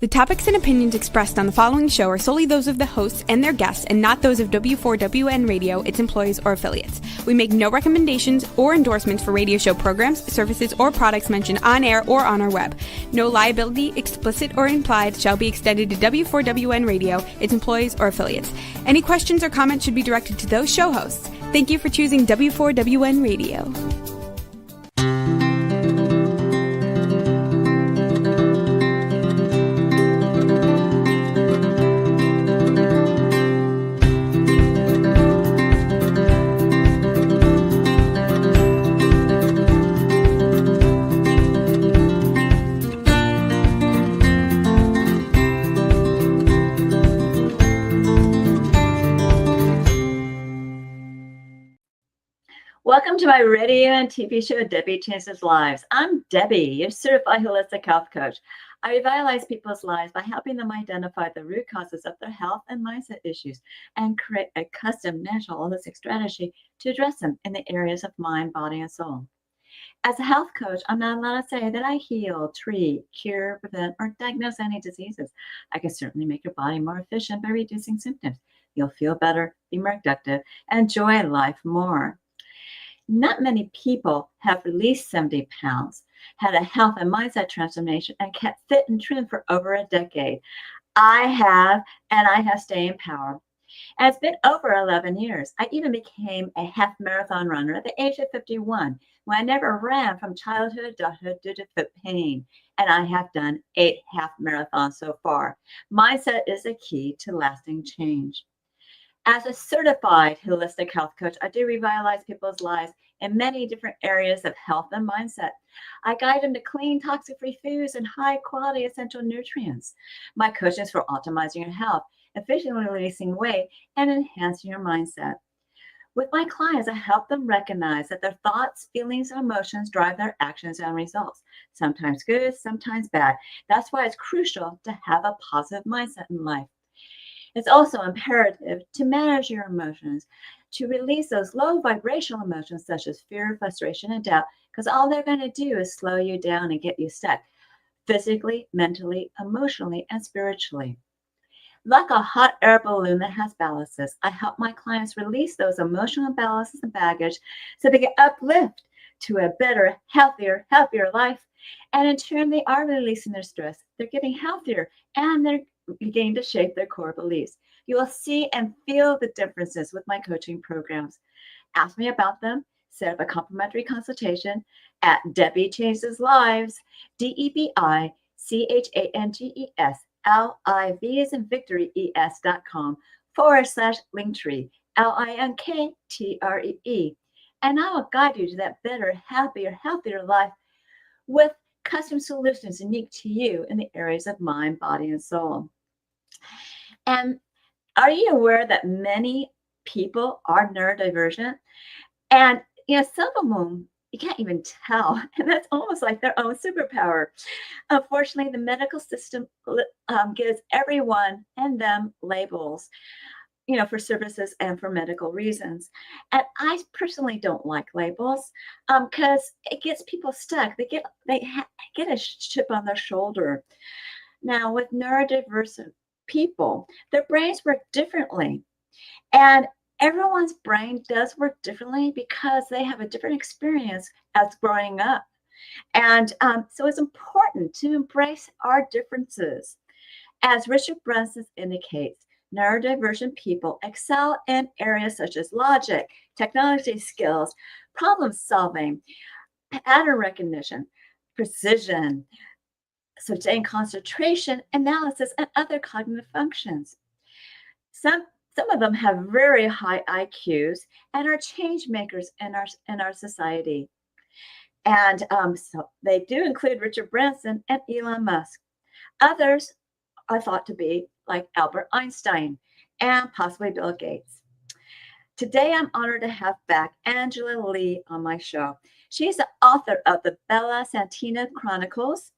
The topics and opinions expressed on the following show are solely those of the hosts and their guests and not those of W4WN Radio, its employees, or affiliates. We make no recommendations or endorsements for radio show programs, services, or products mentioned on air or on our web. No liability, explicit or implied, shall be extended to W4WN Radio, its employees, or affiliates. Any questions or comments should be directed to those show hosts. Thank you for choosing W4WN Radio. Welcome to my radio and TV show, Debi Changes Lives. I'm Debi, your certified holistic health coach. I revitalize people's lives by helping them identify the root causes of their health and mindset issues and create a custom natural holistic strategy to address them in the areas of mind, body, and soul. As a health coach, I'm not allowed to say that I heal, treat, cure, prevent, or diagnose any diseases. I can certainly make your body more efficient by reducing symptoms. You'll feel better, be more productive, and enjoy life more. Not many people have released 70 pounds, had a health and mindset transformation, and kept fit and trim for over a decade. I have, and I have staying power. And it's been over 11 years. I even became a half marathon runner at the age of 51, when I never ran from childhood to adulthood due to foot pain. And I have done 8 half marathons so far. Mindset is the key to lasting change. As a certified holistic health coach, I do revitalize people's lives in many different areas of health and mindset. I guide them to clean, toxic-free foods and high-quality essential nutrients. My coaching is for optimizing your health, efficiently releasing weight, and enhancing your mindset. With my clients, I help them recognize that their thoughts, feelings, and emotions drive their actions and results, sometimes good, sometimes bad. That's why it's crucial to have a positive mindset in life. It's also imperative to manage your emotions, to release those low vibrational emotions such as fear, frustration, and doubt, because all they're going to do is slow you down and get you stuck physically, mentally, emotionally, and spiritually. Like a hot air balloon that has ballasts, I help my clients release those emotional ballasts and baggage so they can uplift to a better, healthier life. And in turn, they are releasing their stress. They're getting healthier and they're beginning to shape their core beliefs. You will see and feel the differences with my coaching programs. Ask me about them. Set up a complimentary consultation at Debi Changes Lives, DebiChangesLives, as in Victory, ES.com/Linktree, LINKTREE. And I will guide you to that better, happier, healthier life with custom solutions unique to you in the areas of mind, body, and soul. And are you aware that many people are neurodivergent? And some of them you can't even tell, and that's almost like their own superpower. Unfortunately, the medical system gives everyone and them labels, for services and for medical reasons. And I personally don't like labels because it gets people stuck. They get a chip on their shoulder. Now, with neurodiverse people, their brains work differently. And everyone's brain does work differently because they have a different experience as growing up. And so it's important to embrace our differences. As Richard Branson indicates, neurodivergent people excel in areas such as logic, technology skills, problem solving, pattern recognition, precision, sustained concentration, analysis, and other cognitive functions. Some of them have very high IQs and are change makers in our society. And so they do include Richard Branson and Elon Musk. Others are thought to be like Albert Einstein and possibly Bill Gates. Today, I'm honored to have back Angela Legh on my show. She's the author of the Bella Santina Chronicles,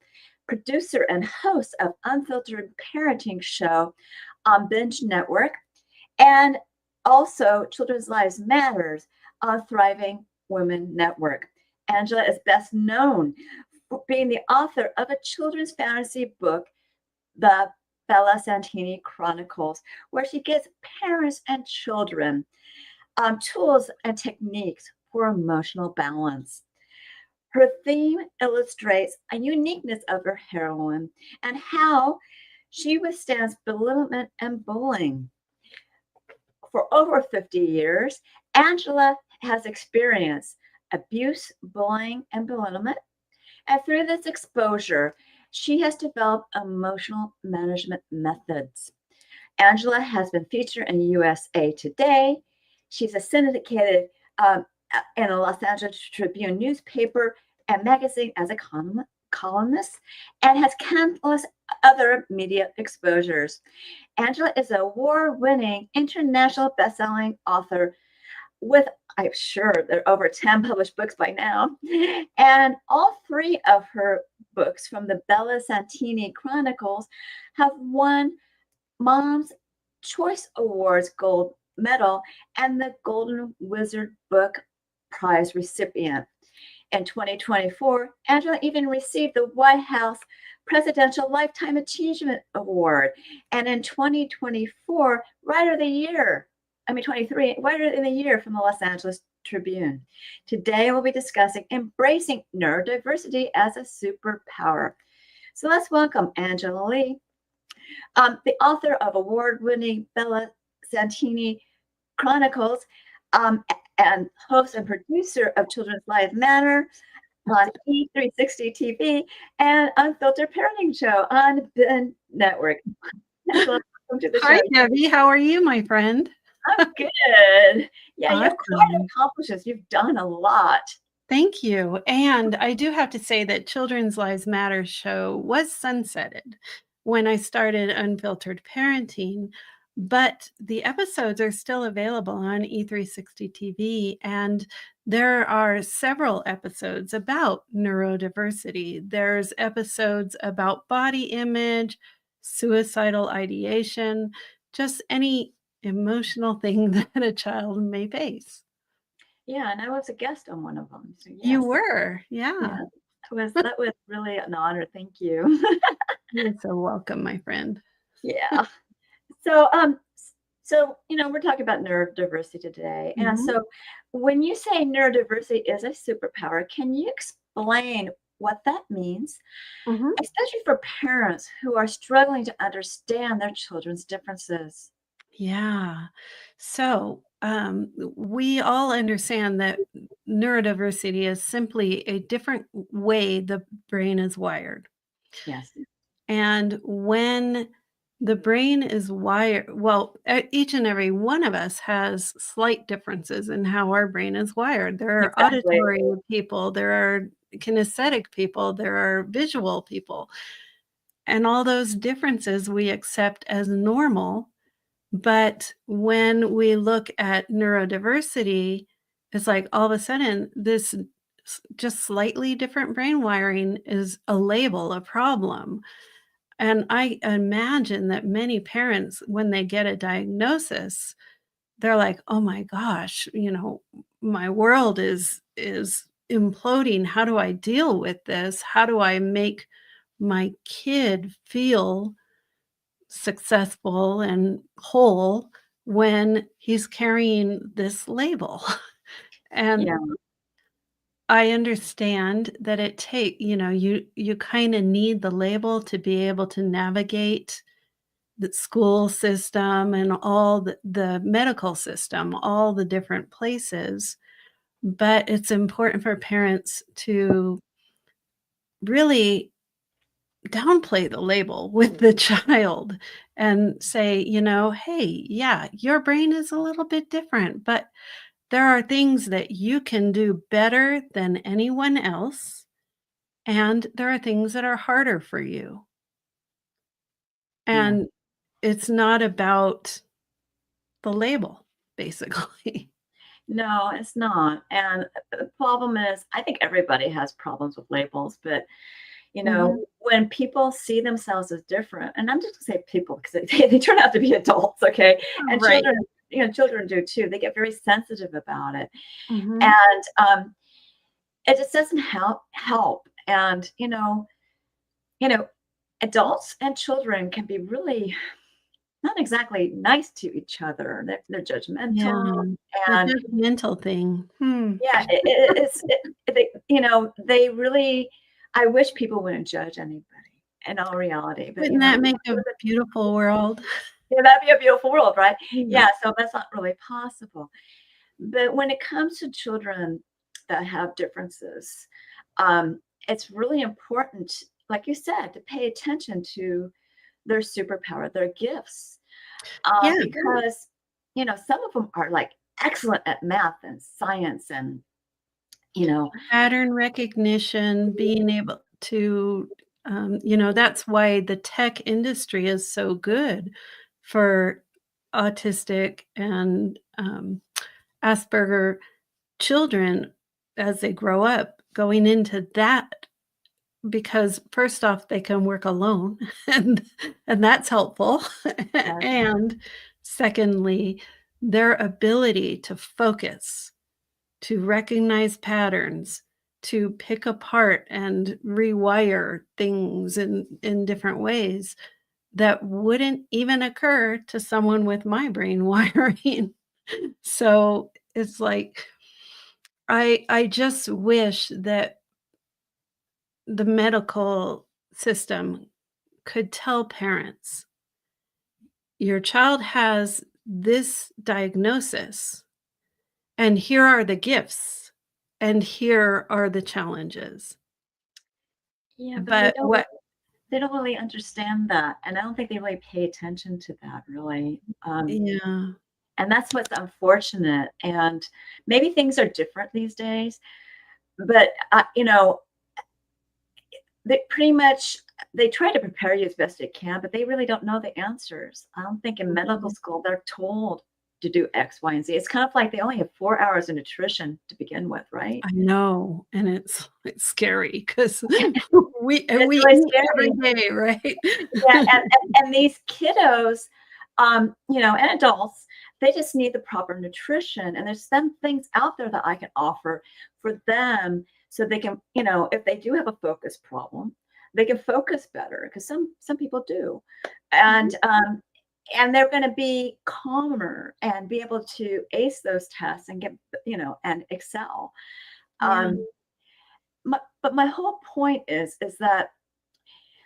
producer and host of Unfiltered Parenting Show on Binge Network, and also Children's Lives Matters on Thriving Women Network. Angela is best known for being the author of a children's fantasy book, the Bella Santini Chronicles, where she gives parents and children tools and techniques for emotional balance. Her theme illustrates a uniqueness of her heroine and how she withstands belittlement and bullying. For over 50 years, Angela has experienced abuse, bullying, and belittlement. And through this exposure, she has developed emotional management methods. Angela has been featured in USA Today. She's a syndicated in the Los Angeles Tribune newspaper and magazine as a columnist and has countless other media exposures. Angela is an award-winning international best-selling author with, I'm sure there are over 10 published books by now. And all three of her books from the Bella Santini Chronicles have won Mom's Choice Awards Gold Medal and the Golden Wizard Book Prize recipient. In 2024, Angela even received the White House Presidential Lifetime Achievement Award. And in 2024, Writer of the Year, 23, Writer of the Year from the Los Angeles Tribune. Today, we'll be discussing embracing neurodiversity as a superpower. So let's welcome Angela Legh, the author of award-winning Bella Santini Chronicles, and host and producer of Children's Lives Matter on E360 TV and Unfiltered Parenting Show on the network. Welcome to the Hi, show. Debbie. How are you, my friend? I'm good. Yeah, you have quite Awesome. accomplishments. You've done a lot. Thank you. And I do have to say that Children's Lives Matter show was sunsetted when I started Unfiltered Parenting, but the episodes are still available on E360 TV, and there are several episodes about neurodiversity. There's episodes about body image, suicidal ideation, just any emotional thing that a child may face. Yeah, and I was a guest on one of them. So yes. You were, yeah. Yeah, that was really an honor. Thank you. You're so welcome, my friend. Yeah. So, we're talking about neurodiversity today. And Mhm. so when you say neurodiversity is a superpower, can you explain what that means, Mhm. especially for parents who are struggling to understand their children's differences? Yeah. So, we all understand that neurodiversity is simply a different way the brain is wired. Yes. And when the brain is wired, well, each and every one of us has slight differences in how our brain is wired. There are Exactly. auditory people, there are kinesthetic people, there are visual people, and all those differences we accept as normal. But when we look at neurodiversity, it's like all of a sudden this just slightly different brain wiring is a label, a problem. And I imagine that many parents, when they get a diagnosis, they're like, "Oh my gosh, my world is imploding. How do I deal with this? How do I make my kid feel successful and whole when he's carrying this label?" And Yeah. I understand that you kinda need the label to be able to navigate the school system and all the medical system, all the different places, but it's important for parents to really downplay the label with the child and say, "Hey, yeah, your brain is a little bit different, but there are things that you can do better than anyone else, and there are things that are harder for you." Yeah. And it's not about the label, basically. No, it's not. And the problem is, I think everybody has problems with labels, but Mhm. when people see themselves as different, and I'm just gonna say people because they turn out to be adults, okay? And Right. children do too. They get very sensitive about it. Mhm. And it just doesn't help. And you know, adults and children can be really not exactly nice to each other. They're Yeah, judgmental, the and judgmental thing. yeah, they really. I wish people wouldn't judge anybody in all reality, but Wouldn't that make a beautiful world? yeah, that'd be a beautiful world, right? Yeah. Yeah, so that's not really possible. But when it comes to children that have differences, it's really important, like you said, to pay attention to their superpower, their gifts, Yeah, because some of them are like excellent at math and science, and you know, pattern recognition, being able to, that's why the tech industry is so good for autistic and, Asperger children as they grow up, going into that because first off, they can work alone, and that's helpful, uh, and secondly, their ability to focus, to recognize patterns, to pick apart and rewire things in different ways that wouldn't even occur to someone with my brain wiring. So, it's like, I just wish that the medical system could tell parents, "Your child has this diagnosis, and here are the gifts, and here are the challenges." yeah, but But what they don't really understand that, and I don't think they really pay attention to that really. Yeah. And that's what's unfortunate. And maybe things are different these days, but they pretty much they try to prepare you as best they can, but they really don't know the answers. I don't think in medical Mhm. school they're told to do X, Y, and Z. It's kind of like they only have 4 hours of nutrition to begin with, right? I know, and it's scary 'cause It's we really eat scary. every day, right? Yeah, and these kiddos, and adults, they just need the proper nutrition, and there's some things out there that I can offer for them so they can, if they do have a focus problem, they can focus better because some people do, Mhm. and they're going to be calmer and be able to ace those tests and get, and excel. Yeah. Um, but my whole point is that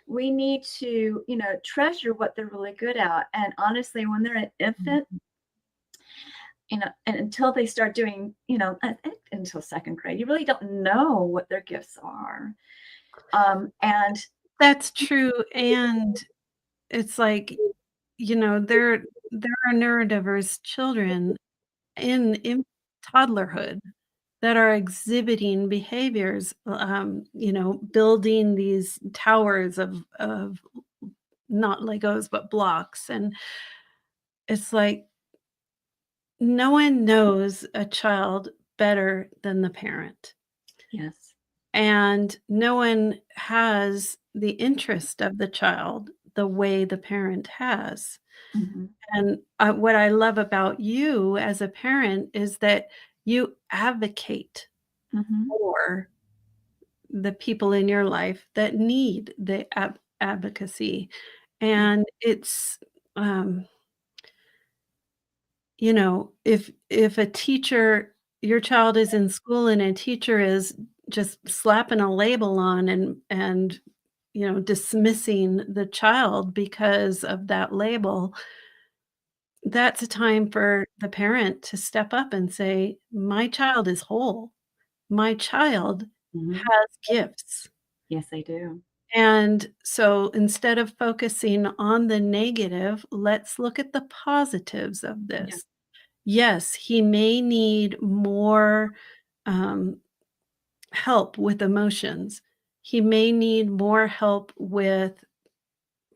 we need to, treasure what they're really good at. And honestly, when they're an infant, Mhm. and until they start doing, I think until second grade, you really don't know what their gifts are. And That's true, and it's like, there are neurodiverse children in toddlerhood that are exhibiting behaviors, building these towers of not Legos, but blocks, and it's like no one knows a child better than the parent, yes. and no one has the interest of the child the way the parent has. Hmm. And, what I love about you as a parent is that you advocate Hmm. for the people in your life that need the advocacy, and it's, um, if a teacher your child is in school and a teacher is just slapping a label on and, dismissing the child because of that label, that's a time for the parent to step up and say, "My child is whole. My child Hmm. has gifts." Yes, they do. And so instead of focusing on the negative, let's look at the positives of Yeah. this. Yes, he may need more, um, help with emotions. He may need more help with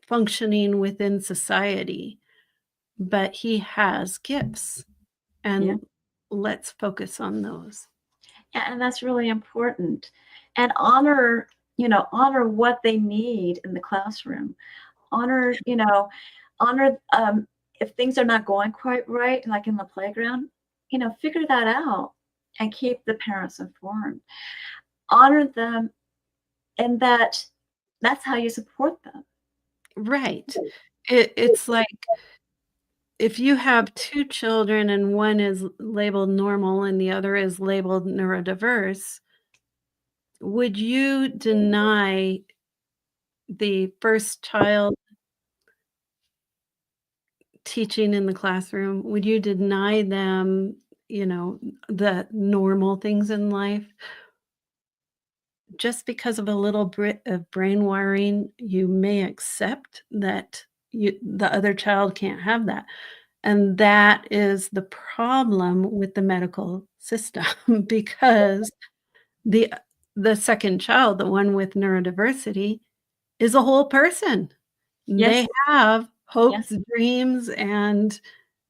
functioning within society, but he has gifts, Yeah. and let's focus on those. Yeah, and that's really important. And honor what they need in the classroom. Honor, honor if things are not going quite right, like in the playground, figure that out and keep the parents informed. Honor them, and that's how you support them. Right. It's like if you have 2 children and one is labeled normal and the other is labeled neurodiverse, would you deny the first child teaching in the classroom? Would you deny them, the normal things in life? Just because of a little bit of brain wiring, you may accept that the other child can't have that. And that is the problem with the medical system because the the second child, the one with neurodiversity, is a whole person. Yes, They have hopes, yes. dreams, and,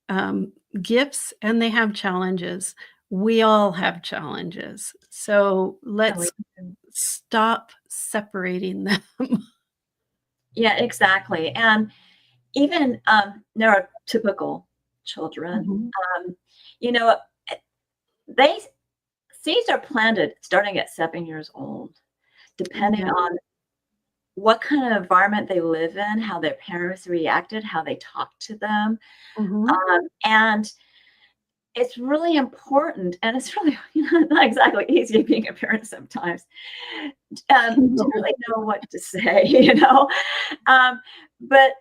um, gifts, and they have challenges. We all have challenges. So Yeah, we let's do. stop separating them. Yeah, exactly. And even neurotypical children, Mhm. um, you know, they seeds are planted starting at 7 years old, depending Yeah. on what kind of environment they live in, how their parents reacted, how they talk to them. Mhm. And it's really important, and it's really not exactly easy being a parent sometimes, to really know what to say, Um, but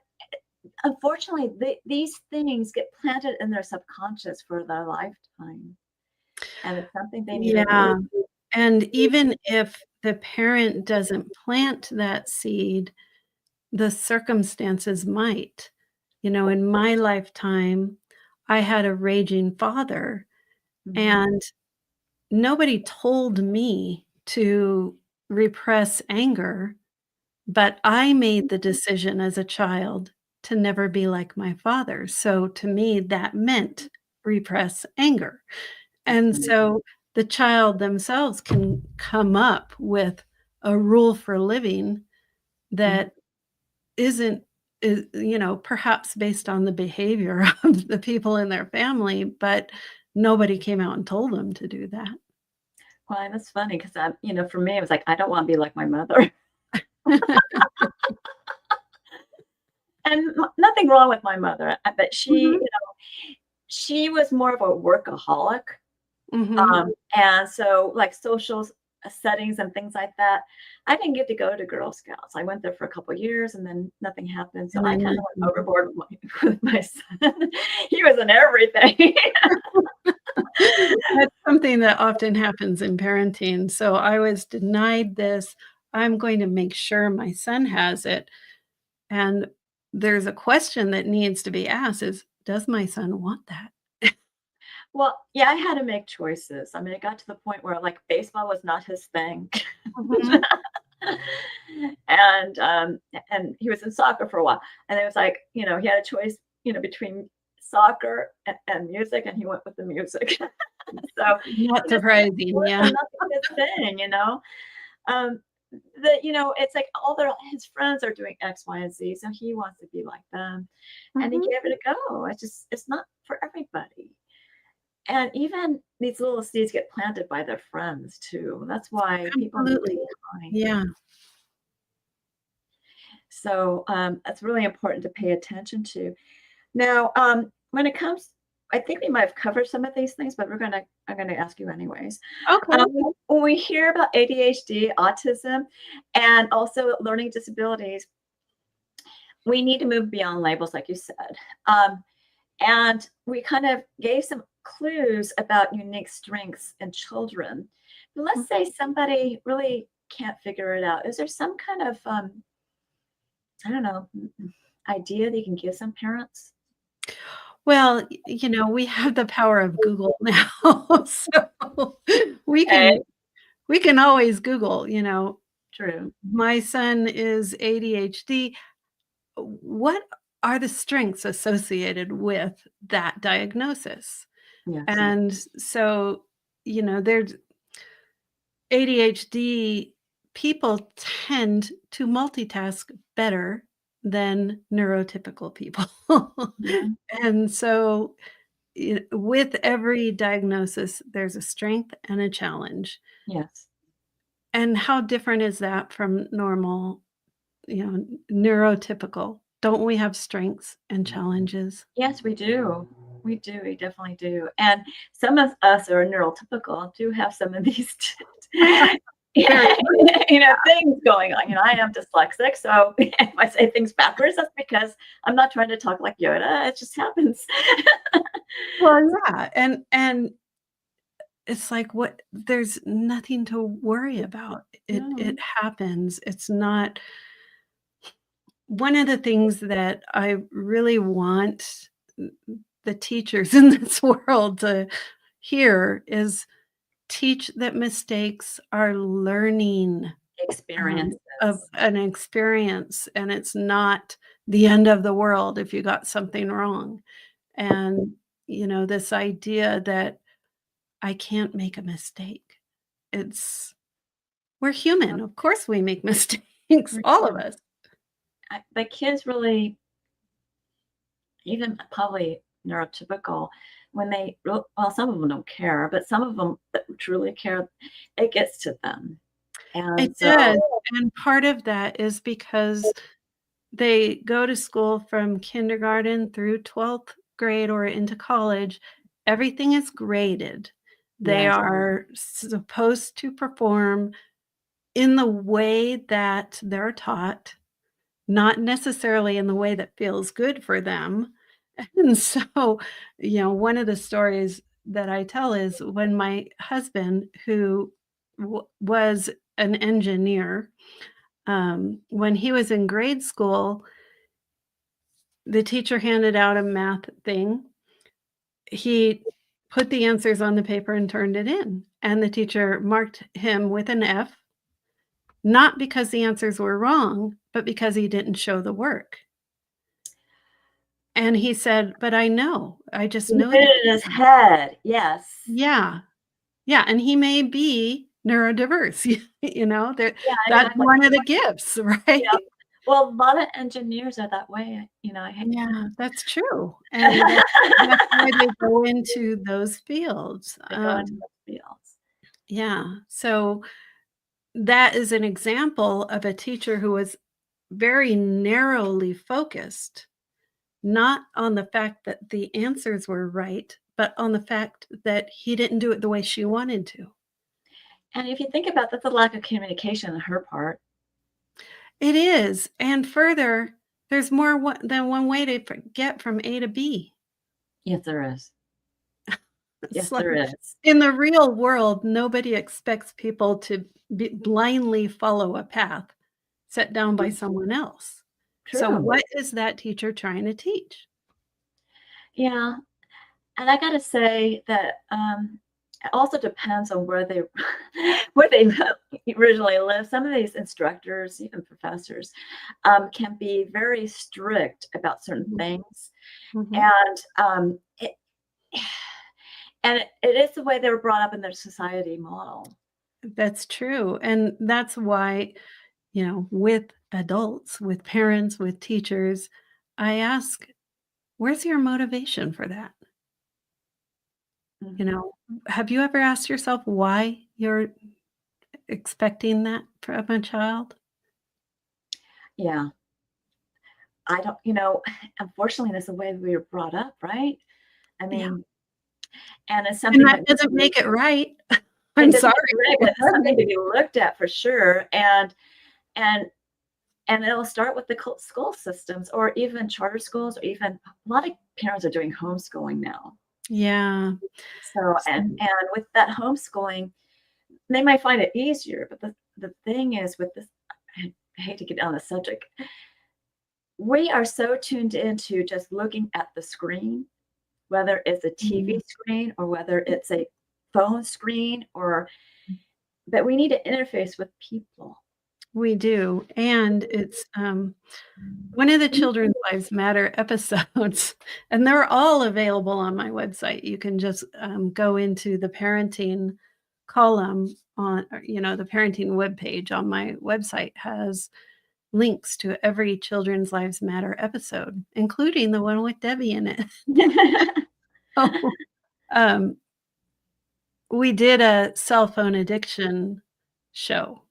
unfortunately, these things get planted in their subconscious for their lifetime, and it's something they need to Yeah, really. and even if the parent doesn't plant that seed, the circumstances might. In my lifetime, I had a raging father, Mhm, and nobody told me to repress anger, but I made the decision as a child to never be like my father. So to me, that meant repress anger. And mhm, so the child themselves can come up with a rule for living mhm. that isn't perhaps based on the behavior of the people in their family, but nobody came out and told them to do that. Well, and it's funny because for me, it was like, I don't wanna be like my mother. And nothing wrong with my mother, but Mhm, she was more of a workaholic. mhm. And so, like, social settings and things like that, I didn't get to go to Girl Scouts. I went there for a couple years and then nothing happened. So And I then kind of went nothing. overboard with my son. He was in everything. That's something that often happens in parenting. So I was denied this. I'm going to make sure my son has it. And there's a question that needs to be asked is, does my son want that? Well, yeah, I had to make choices. I mean, it got to the point where like baseball was not his thing. Mhm. and and he was in soccer for a while. And it was like, he had a choice, between soccer and music, and he went with the music. So Not it just surprising, wasn't yeah. nothing his thing. Um, it's like his friends are doing X, Y, and Z, so he wants to be like them, and he Mhm. gave it a go. It's not for everybody, and even these little seeds get planted by their friends too. That's why people need to Absolutely. be kind. Yeah. So that's really important to pay attention to. Now, when it comes, I think we might have covered some of these things, but I'm gonna ask you anyways. Okay. When we hear about ADHD, autism, and also learning disabilities, we need to move beyond labels, like you said. And we kind of gave some clues about unique strengths in children. But let's say somebody really can't figure it out. Is there some kind of, I don't know, idea that you can give some parents? Well, we have the power of Google now, so we Okay, can we can always Google, true. "My son is ADHD. What are the strengths associated with that diagnosis?" Yes. And so, there's ADHD people tend to multitask better than neurotypical people. Mhm. And so, with every diagnosis, there's a strength and a challenge. Yes. And how different is that from normal? neurotypical. Don't we have strengths and challenges? Yes, we do. We do. We definitely do. And some of us are neurotypical do have some of these, Very things going on. I am dyslexic, so if I say things backwards, that's because I'm not trying to talk like Yoda. It just happens. well, yeah, and it's like what there's nothing to worry about. It No. happens. It's not one of the things that I really want the teachers in this world to hear is teach that mistakes are learning Experiences. of an experience, and it's not the end of the world if you got something wrong. And, this idea that I can't make a mistake. We're human. Of course we make mistakes, all of us. But kids really, even probably neurotypical, when some of them don't care, but some of them that truly care, it gets to them. And It so, does, and part of that is because they go to school from kindergarten through 12th grade or into college. Everything is graded. They yes, are supposed to perform in the way that they're taught, not necessarily in the way that feels good for them. And so, one of the stories that I tell is when my husband, who was an engineer, when he was in grade school, the teacher handed out a math thing. He put the answers on the paper and turned it in, and the teacher marked him with an F, not because the answers were wrong, but because he didn't show the work. And he said, "But I know. I just he know put that." it in his head. Yes. Yeah. Yeah, and he may be neurodiverse, that Yeah, that's exactly. one of the gifts, right? Yeah. Well, a lot of engineers are that way. I hate Yeah, that's true, and that's why they go into those fields. to go into those fields. Yeah, so that is an example of a teacher who was very narrowly focused, not on the fact that the answers were right, but on the fact that he didn't do it the way she wanted to. And if you think about that's a lack of communication on her part. It is, and further, there's more than one way to get from A to B. Yes, there is. Yes, It's like there is. in the real world, nobody expects people to blindly follow a path set down by someone else. So True. what is that teacher trying to teach? Yeah. And I gotta say that it also depends on where they where they originally live. Some of these instructors, even professors, can be very strict about certain things, Mhm. and it is the way they were brought up in their society model. That's true, and that's why, with adults, with parents, with teachers, I ask, "Where's your motivation for that?" You Mhm. know, have you ever asked yourself why you're expecting that from a child? Yeah, I don't. Unfortunately, that's the way we were brought up, right? I Yeah, mean, and it's and something that that doesn't make it right. it I'm doesn't sorry, make it right, but it it's something doesn't. to be looked at for sure. And And it'll start with the school systems or even charter schools, or even a lot of parents are doing homeschooling now. Yeah. So, and with that homeschooling, they might find it easier. But the thing is with this, I hate to get on the subject. We are so tuned into just looking at the screen, whether it's a TV Mhm. screen or whether it's a phone screen, or that we need to interface with people. We do, and it's, one of the Children's Lives Matter episodes, and they're all available on my website. You can just, go into the parenting column the parenting webpage on my website has links to every Children's Lives Matter episode, including the one with Debbie in it. So, um, we did a cell phone addiction show.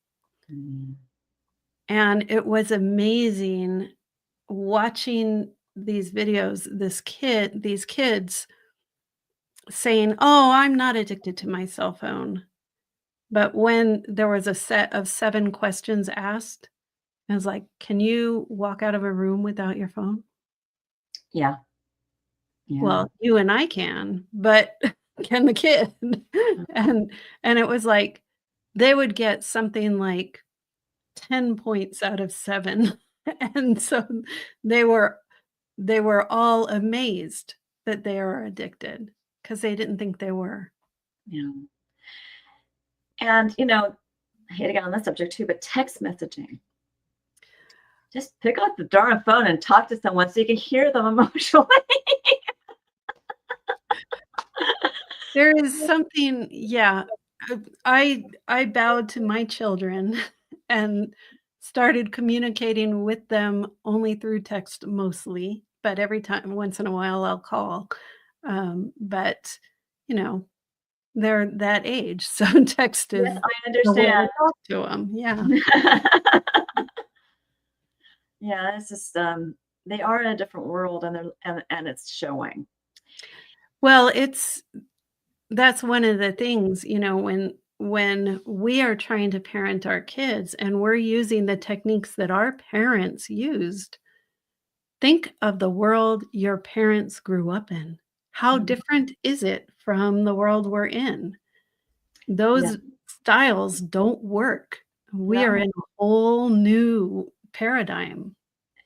Mm. And it was amazing watching these videos, these kids saying, "Oh, I'm not addicted to my cell phone." But when there was a set of 7 questions asked, I was like, "Can you walk out of a room without your phone?" Yeah. Yeah. Well, you and I can, but can the kid? And and it was like they would get something like 10 points out of 7. And so they were they were all amazed that they are addicted because they didn't think they were. Yeah. And, I hate to get on this subject too, but text messaging. Just pick up the darn phone and talk to someone so you can hear them emotionally. There is something, yeah, I bowed to my children and started communicating with them only through text mostly, but every time once in a while I'll call. But, you know, they're that age, so text Yes, is I the way understand. to talk to them. Yeah. Yeah, it's just they are in a different world and and it's showing. Well, that's one of the things, when we are trying to parent our kids and we're using the techniques that our parents used, think of the world your parents grew up in. How Mhm. different is it from the world we're in? Yeah. Those styles don't work. We are No. in a whole new paradigm.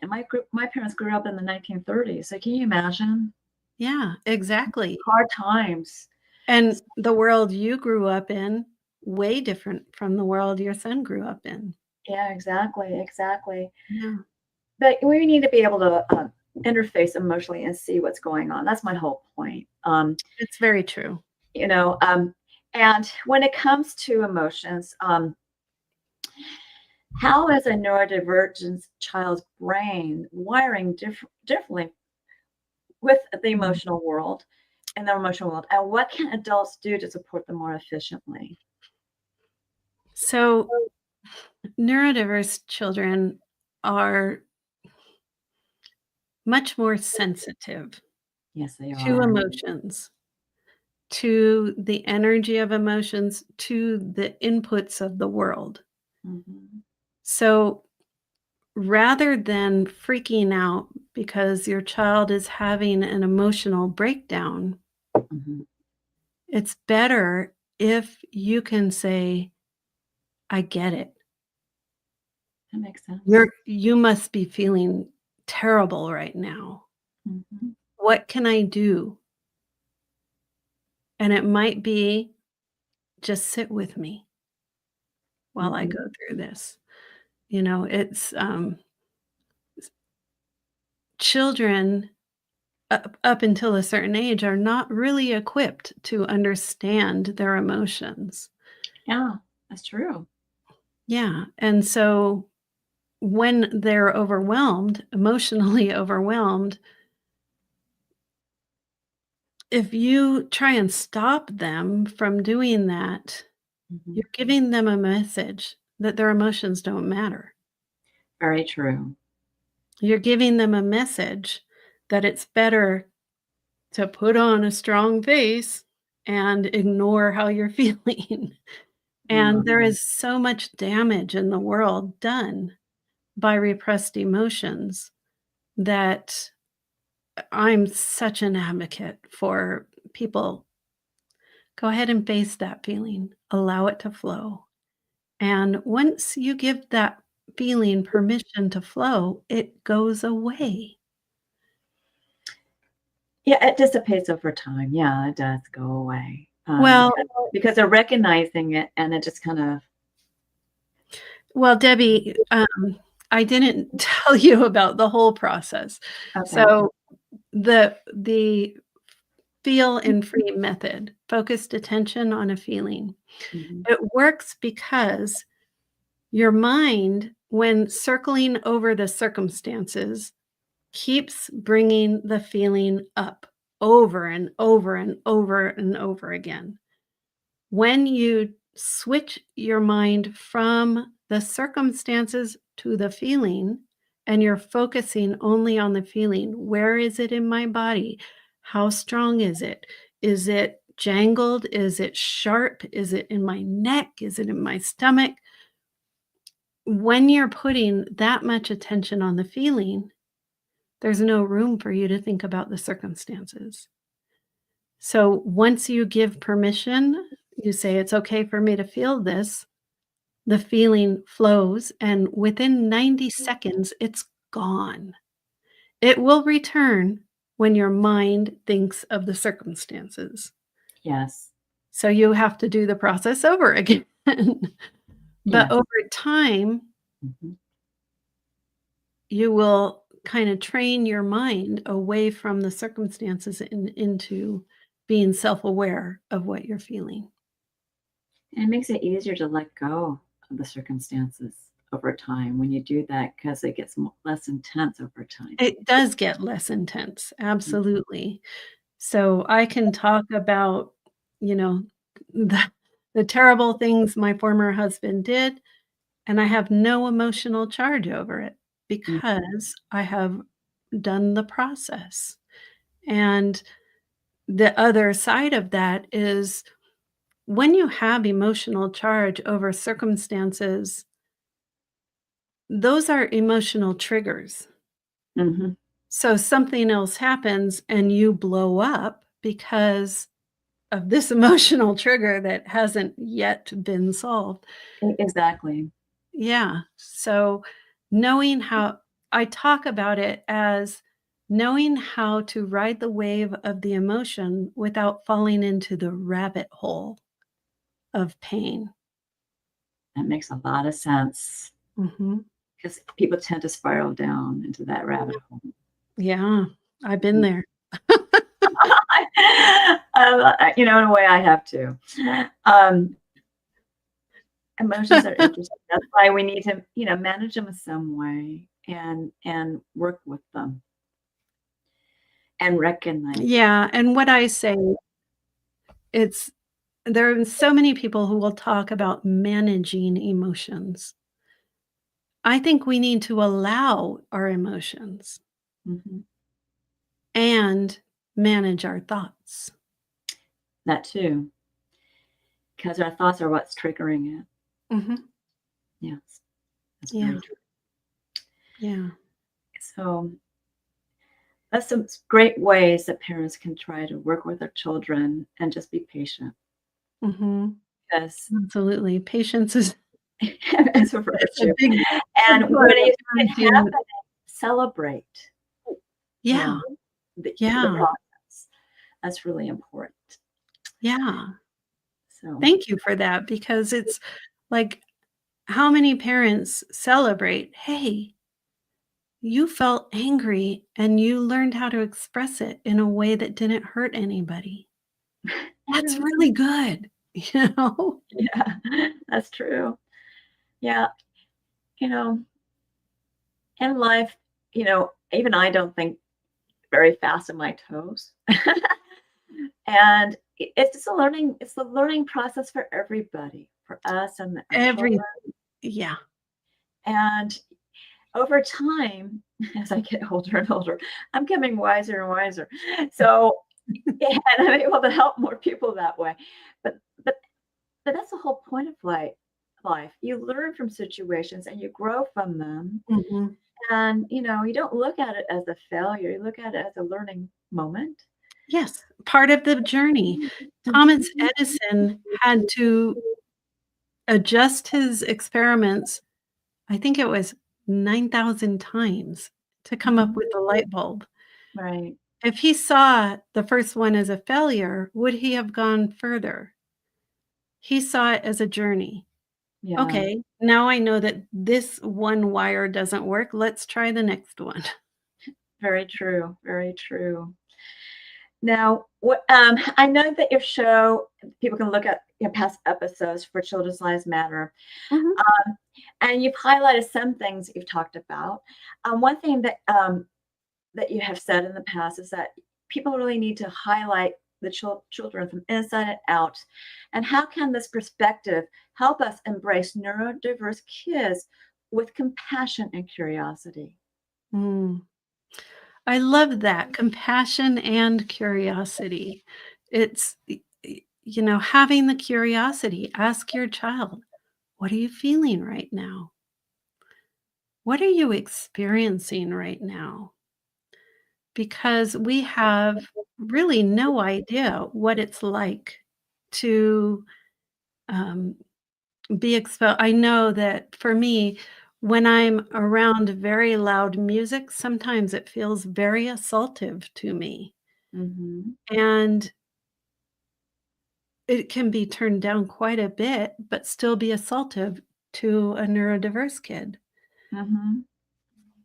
And my parents grew up in the 1930s. So can you imagine? Yeah, exactly. Hard times. And the world you grew up in, way different from the world your son grew up in. Yeah, exactly, exactly. Yeah, But we need to be able to interface emotionally and see what's going on. That's my whole point. it's very true. You know, and when it comes to emotions, how is a neurodivergent child's brain wiring differently with the Mhm. emotional world and their emotional world? And what can adults do to support them more efficiently? So, neurodiverse children are much more sensitive Yes, they to are. emotions, to the energy of emotions, to the inputs of the world. Mhm, So, rather than freaking out because your child is having an emotional breakdown, mhm. it's better if you can say, "I get it. That makes sense. You must be feeling terrible right now. Mhm, What can I do?" And it might be, "Just sit with me while I mhm. go through this." It's children up until a certain age are not really equipped to understand their emotions. Yeah, that's true. Yeah, and so when they're overwhelmed, emotionally overwhelmed, if you try and stop them from doing that, Mhm. you're giving them a message that their emotions don't matter. Very true. You're giving them a message that it's better to put on a strong face and ignore how you're feeling. And there Mhm. is so much damage in the world done by repressed emotions that I'm such an advocate for people. Go ahead and face that feeling, allow it to flow. And once you give that feeling permission to flow, it goes away. Yeah, it dissipates over time. Yeah, it does go away. Well, Because they're recognizing it and it just kind of well, Debbie, I didn't tell you about the whole process. okay. So the feel and free method, focused attention on a feeling. Mhm, It works because your mind, when circling over the circumstances, keeps bringing the feeling up over and over and over and over again. When you switch your mind from the circumstances to the feeling and you're focusing only on the feeling. Where is it in my body? How strong is it? Is it jangled? Is it sharp? Is it in my neck? Is it in my stomach? When you're putting that much attention on the feeling, there's no room for you to think about the circumstances. So once you give permission, you say, it's okay for me to feel this, the feeling flows, and within 90 seconds, it's gone. It will return when your mind thinks of the circumstances. Yes. So you have to do the process over again. But Yes. over time, Mhm. you will kind of train your mind away from the circumstances and into being self-aware of what you're feeling. And it makes it easier to let go of the circumstances over time when you do that, because it gets less intense over time. It does get less intense, Mhm. absolutely. So I can talk about, you know, the terrible things my former husband did, and I have no emotional charge over it Mhm. because I have done the process. And the other side of that is when you have emotional charge over circumstances, those are emotional triggers. Mhm. So something else happens and you blow up because of this emotional trigger that hasn't yet been solved. Exactly. Yeah. So knowing how I talk about it as knowing how to ride the wave of the emotion without falling into the rabbit hole of pain. That makes a lot of sense, Mhm. because people tend to spiral down into that rabbit hole. Yeah, I've been there. In a way, I have to. Um, Emotions are interesting. That's why we need to, manage them in some way and work with them and recognize. Yeah, and what I say, it's there are so many people who will talk about managing emotions. I think we need to allow our emotions Mhm. and manage our thoughts. That too, because our thoughts are what's triggering it. Mhm. Yes, that's very Yeah, true. yeah. So that's some great ways that parents can try to work with their children and just be patient, Mhm. because Absolutely. Patience is it's a it's a virtue. big And part when of you see it parenting. happen, celebrate, you Yeah, know, the yeah, process. That's really important. yeah. So, Thank you for that because it's like how many parents celebrate, "Hey, you felt angry and you learned how to express it in a way that didn't hurt anybody." That's yes, really good, you know? yeah, that's true. Yeah, you know, in life, even I don't think very fast on my toes. And it's just it's a learning process for everybody, for us and our Every children. Yeah. And over time, as I get older and older, I'm getting wiser and wiser. So, and I'm able to help more people that way. But but but that's the whole point of life. You learn from situations and you grow from them. Mhm. And you don't look at it as a failure. You look at it as a learning moment. Yes, part of the journey. Thomas Mhm. Edison had to adjust his experiments, I think it was 9,000 times to come up Mhm. with the light bulb. Right. If he saw the first one as a failure, would he have gone further? He saw it as a journey. Yeah. Okay, now I know that this one wire doesn't work, let's try the next one. Very true. Very true. Now, I know that your show, people can look at past episodes for Children's Lives Matter, Mhm. and you've highlighted some things that you've talked about. One thing that you have said in the past is that people really need to highlight the children from inside and out. And how can this perspective help us embrace neurodiverse kids with compassion and curiosity. Mm. I love that compassion and curiosity. It's, having the curiosity. Ask your child, what are you feeling right now? What are you experiencing right now? Because we have really no idea what it's like to um, be exposed. I know that for me, when I'm around very loud music, sometimes it feels very assaultive to me. Mm-hmm. And it can be turned down quite a bit, but still be assaultive to a neurodiverse kid. Mm-hmm.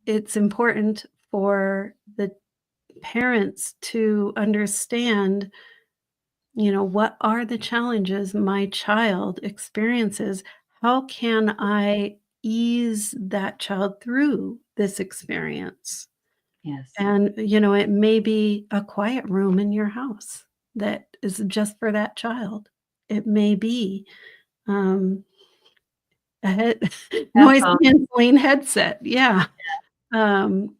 It's important for the parents to understand, what are the challenges my child experiences? How can I ease that child through this experience? Yes. And, it may be a quiet room in your house that is just for that child. It may be um, a head noise Headphones. canceling headset. Yeah. Um,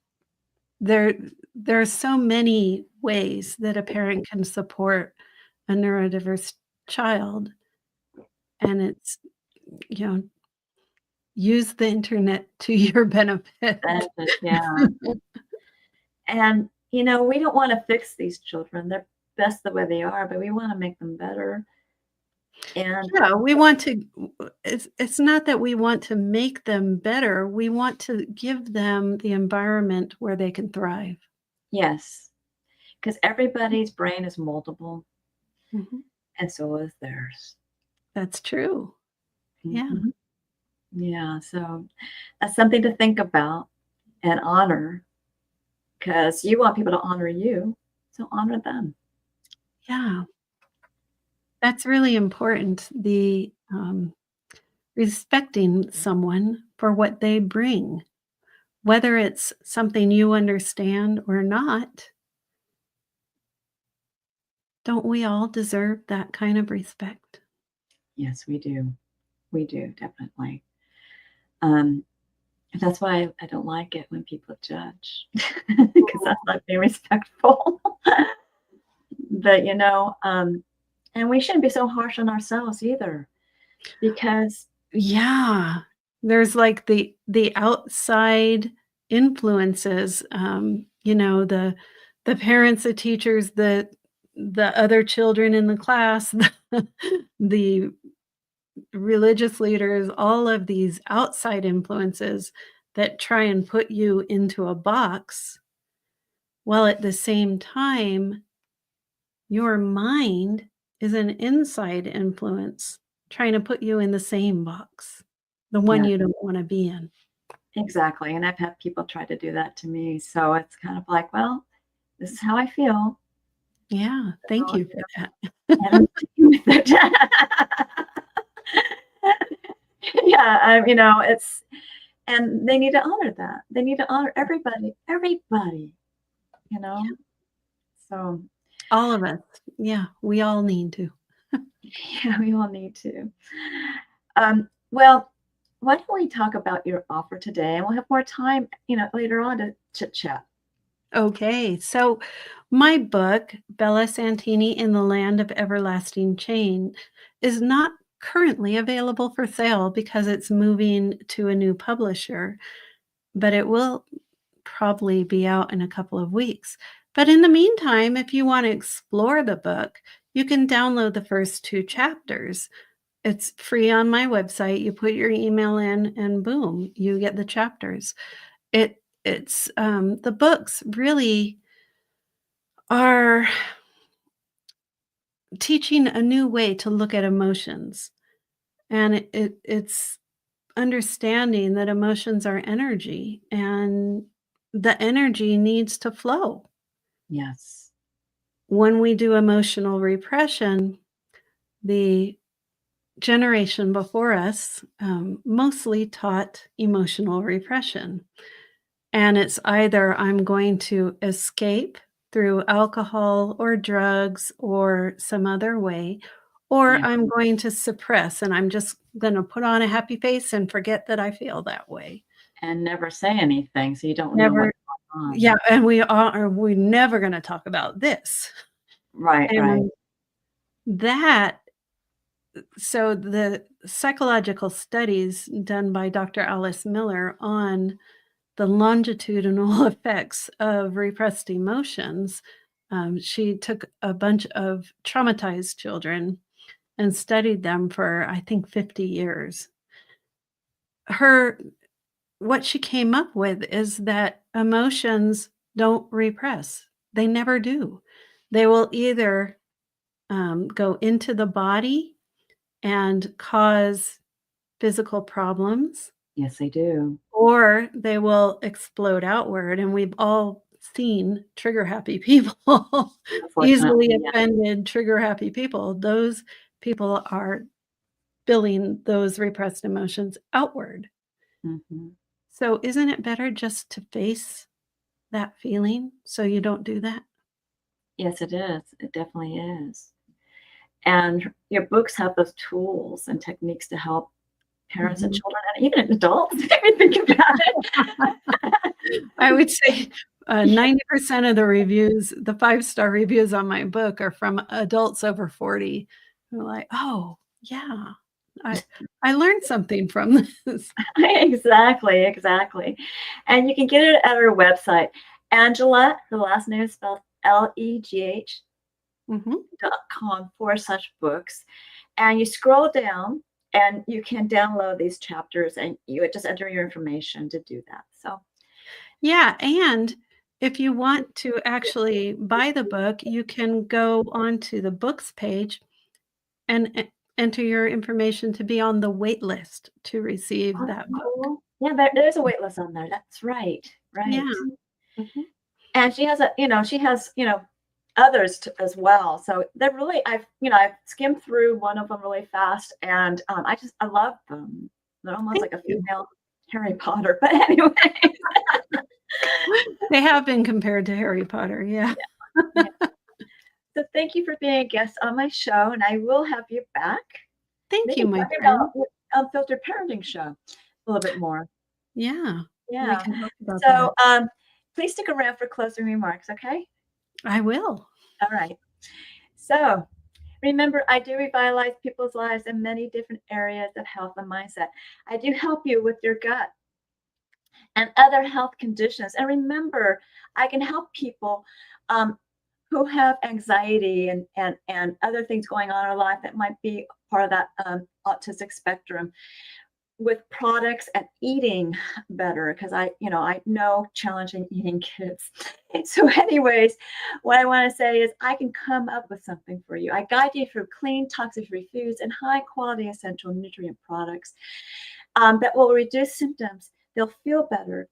there there are so many ways that a parent can support a neurodiverse child, and it's, you know, use the internet to your benefit. Benefits, yeah. And, we don't want to fix these children. They're best the way they are, but we want to make them better. And Yeah, we want to it's not that we want to make them better, we want to give them the environment where they can thrive. yes, because everybody's brain is moldable, Mhm. and so is theirs. That's true. Yeah. Mhm. Yeah, so that's something to think about and honor because you want people to honor you, so honor them. Yeah. That's really important, respecting someone for what they bring, whether it's something you understand or not. Don't we all deserve that kind of respect? Yes, we do. We do, definitely. Um, that's why I don't like it when people judge because that's not being respectful. But, and we shouldn't be so harsh on ourselves either because Yeah. There's, like, the outside influences, the parents, the teachers, the other children in the class, the religious leaders, all of these outside influences that try and put you into a box, while at the same time, your mind is an inside influence trying to put you in the same box, the one yeah, you don't wanna be in. exactly, and I've had people try to do that to me, so it's kind of like, "Well, this is how I feel, Yeah, thank so, you for that. have with it." Yeah, it's and they need to honor that. They need to honor everybody, you know? Yeah, So, all of us. Yeah, we all need to. yeah, we all need to. Well, why don't we talk about your offer today, and we'll have more time, later on to chit chat. Okay, so my book, Bella Santini in the Land of Everlasting Change, is not currently available for sale because it's moving to a new publisher, but it will probably be out in a couple of weeks. But in the meantime, if you want to explore the book, you can download the first two chapters. It's free on my website. You put your email in and boom, you get the chapters. The books really are teaching a new way to look at emotions. And it's understanding that emotions are energy and the energy needs to flow. Yes. When we do emotional repression, the generation before us mostly taught emotional repression. And it's either I'm going to escape through alcohol or drugs or some other way, or Yeah. I'm going to suppress and I'm just going to put on a happy face and forget that I feel that way. And never say anything, so you don't know Never, what's going on. yeah, and we're never going to talk about this. Right, right. And that, so the psychological studies done by Dr. Alice Miller on the longitudinal effects of repressed emotions, she took a bunch of traumatized children and studied them for, I think, 50 years. What she came up with is that emotions don't repress. They never do. They will either go into the body and cause physical problems, Yes, they do. or they will explode outward. And we've all seen trigger happy people, easily Unfortunately, yeah. offended, trigger happy people. Those people are spilling those repressed emotions outward. Mhm. So isn't it better just to face that feeling so you don't do that? Yes, it is. It definitely is. And your books have those tools and techniques to help parents and Mhm. children and even adults if you think about it. I would say 90% of the reviews, the 5-star reviews on my book are from adults over 40 who are like, "Oh, yeah, I I learned something from this." Exactly, exactly. And you can get it at our website. Angela, the last name is spelled Mhm. legh.com/books. And you scroll down and you can download these chapters and you would just enter your information to do that. So Yeah, and if you want to actually buy the book, you can go onto the books page and enter your information to be on the wait list to receive oh, that book. cool. Yeah, there's a wait list on there. That's right. Yeah. Right. Mhm. And she has, others as well. So they're really, I've skimmed through one of them really fast and I love them. They're almost Thank like a you. female Harry Potter. But anyway, They have been compared to Harry Potter, yeah. yeah. So thank you for being a guest on my show, and I will have you back. Thank you, Maybe my talking about friend. your Unfiltered Parenting Show a little bit more. Yeah, we Yeah. can talk about that. So please stick around for closing remarks, okay? I will. All right. So remember, I do revitalize people's lives in many different areas of health and mindset. I do help you with your gut and other health conditions. And remember, I can help people who have anxiety and other things going on in our life that might be part of that autistic spectrum with products and eating better because I know challenging eating kids. So anyways, what I want to say is I can come up with something for you. I guide you through clean, toxic-free foods and high quality essential nutrient products that will reduce symptoms. They'll feel better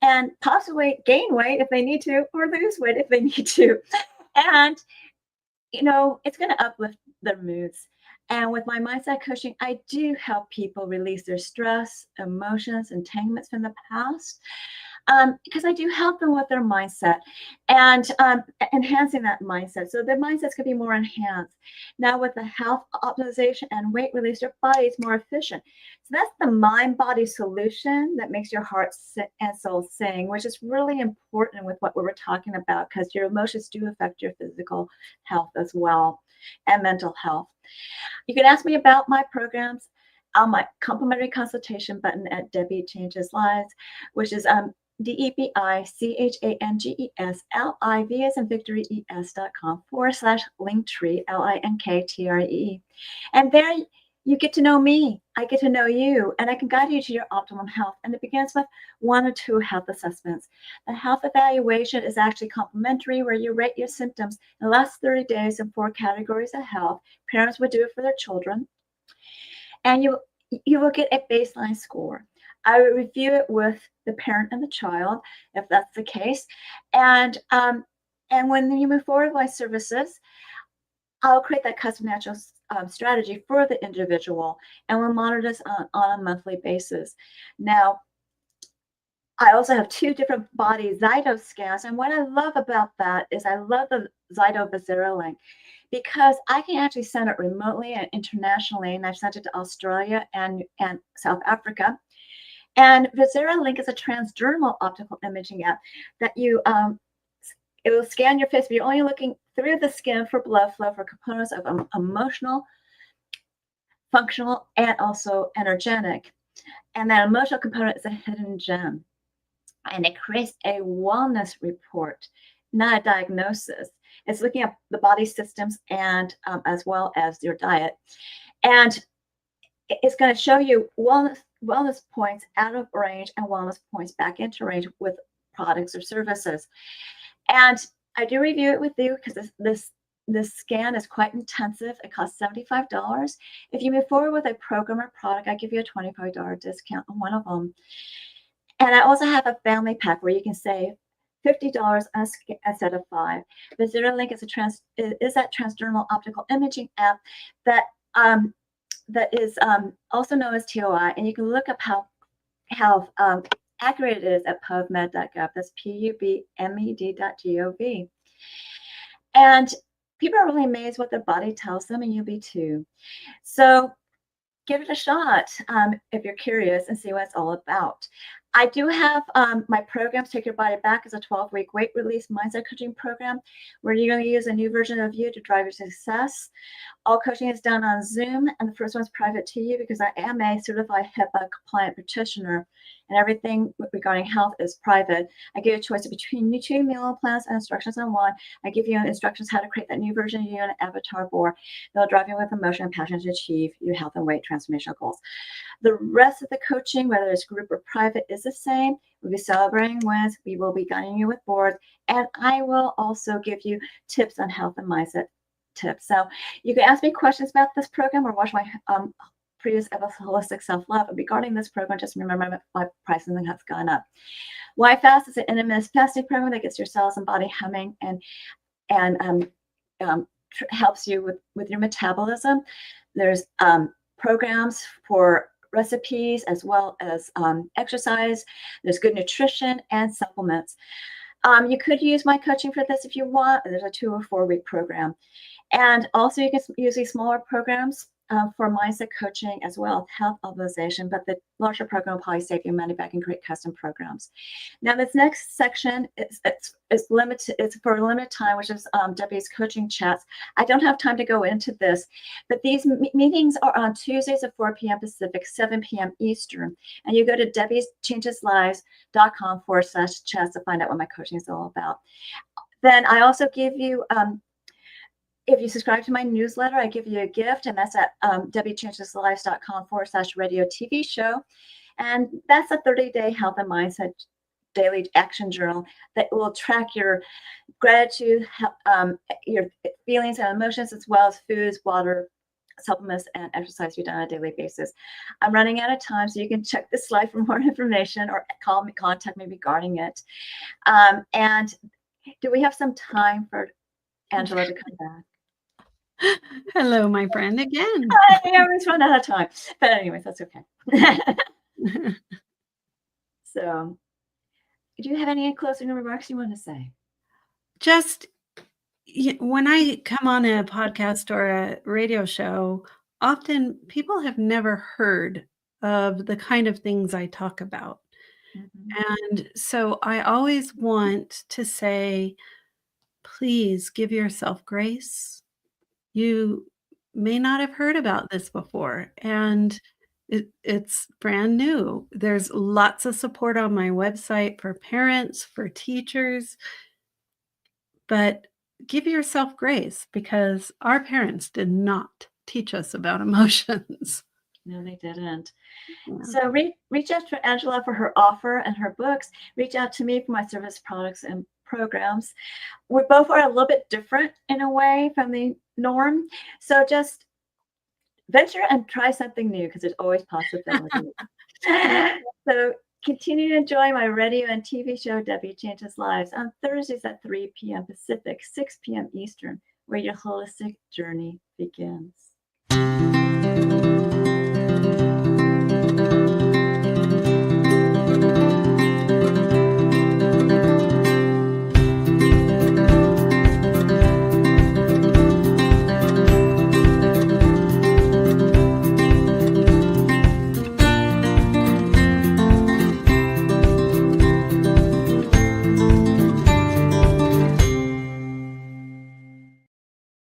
and possibly gain weight if they need to or lose weight if they need to. And it's going to uplift their moods. And with my mindset coaching, I do help people release their stress, emotions, entanglements from the past because I do help them with their mindset and enhancing that mindset. So their mindsets can be more enhanced. Now, with the health optimization and weight release, their body is more efficient. So that's the mind body solution that makes your heart and soul sing, which is really important with what we were talking about because your emotions do affect your physical health as well and mental health. You can ask me about my programs on my complimentary consultation button at Debi Changes Lives, which is DEBICHANGESLIV as in victory ES.com/linktree LINKTRE. And there you get to know me. I get to know you, and I can guide you to your optimum health. And it begins with 1 or 2 health assessments. The health evaluation is actually complimentary, where you rate your symptoms in the last 30 days in 4 categories of health. Parents would do it for their children. And you will get a baseline score. I will review it with the parent and the child, if that's the case. And when you move forward with my services, I'll create that custom natural strategy for the individual, and we'll monitor this on a monthly basis. Now, I also have 2 different body Zyto scans, and what I love about that is I love the Zyto Visera link because I can actually send it remotely and internationally, and I've sent it to Australia and South Africa. And Visera Link is a transdermal optical imaging app that it will scan your face, but you're only looking through the skin for blood flow, for components of emotional, functional, and also energetic. And that emotional component is a hidden gem. And it creates a wellness report, not a diagnosis. It's looking at the body systems and as well as your diet. And it's going to show you wellness points out of range and wellness points back into range with products or services. And I do review it with you because this scan is quite intensive. It costs $75. If you move forward with a program or product, I give you a $25 discount on one of them. And I also have a family pack where you can save $50 instead of $5. Visera Link is that transdermal optical imaging app that is also known as TOI, and you can look up how accurate it is at pubmed.gov. That's pubmed.gov. And people are really amazed what their body tells them, and you'll be too. So give it a shot if you're curious and see what it's all about. I do have my programs, Take Your Body Back, is a 12-week weight release mindset coaching program where you're going to use a new version of you to drive your success. All coaching is done on Zoom, and the first one's private to you because I am a certified HIPAA compliant practitioner, and everything regarding health is private. I give you a choice between new 2 meal plans and instructions on one. I give you instructions how to create that new version of you and an avatar board that'll drive you with emotion and passion to achieve your health and weight transformational goals. The rest of the coaching, whether it's group or private, is the same. We'll be celebrating wins. We will be guiding you with boards, and I will also give you tips on health and mindset tips. So you can ask me questions about this program or watch my previous episode of Holistic Self-Love. Regarding this program, just remember my pricing has gone up. Why Fast is an intermittent fasting program that gets your cells and body humming and helps you with your metabolism. There's programs for recipes as well as exercise. There's good nutrition and supplements. You could use my coaching for this if you want. There's a 2 or 4 week program. And also you can use these smaller programs for mindset coaching as well as health optimization, but the larger program will probably save you money back and create custom programs. Now this next section is limited. It's for a limited time, which is Debi's coaching chats. I don't have time to go into this, but these meetings are on Tuesdays at 4 p.m. Pacific, 7 p.m. Eastern. And you go to debichangeslives.com/chats to find out what my coaching is all about. Then I also give you if you subscribe to my newsletter, I give you a gift, and that's at debichangeslives.com/radio TV show. And that's a 30-day health and mindset daily action journal that will track your gratitude, your feelings and emotions, as well as foods, water, supplements, and exercise you've done on a daily basis. I'm running out of time, so you can check this slide for more information or contact me regarding it. And do we have some time for Angela to come back? Hello, my friend, again. I always run out of time. But anyways, that's okay. So, do you have any closing remarks you want to say? Just when I come on a podcast or a radio show, often people have never heard of the kind of things I talk about. And so I always want to say, please give yourself grace. You may not have heard about this before, and it's brand new. There's lots of support on my website for parents, for teachers, but give yourself grace because our parents did not teach us about emotions. No, they didn't. Yeah. So reach out to Angela for her offer and her books. Reach out to me for my service products and programs. We both are a little bit different in a way from the norm. So just venture and try something new because there's always possibility. So continue to enjoy my radio and TV show, Debi Changes Lives, on Thursdays at 3 p.m. Pacific, 6 p.m. Eastern, where your holistic journey begins.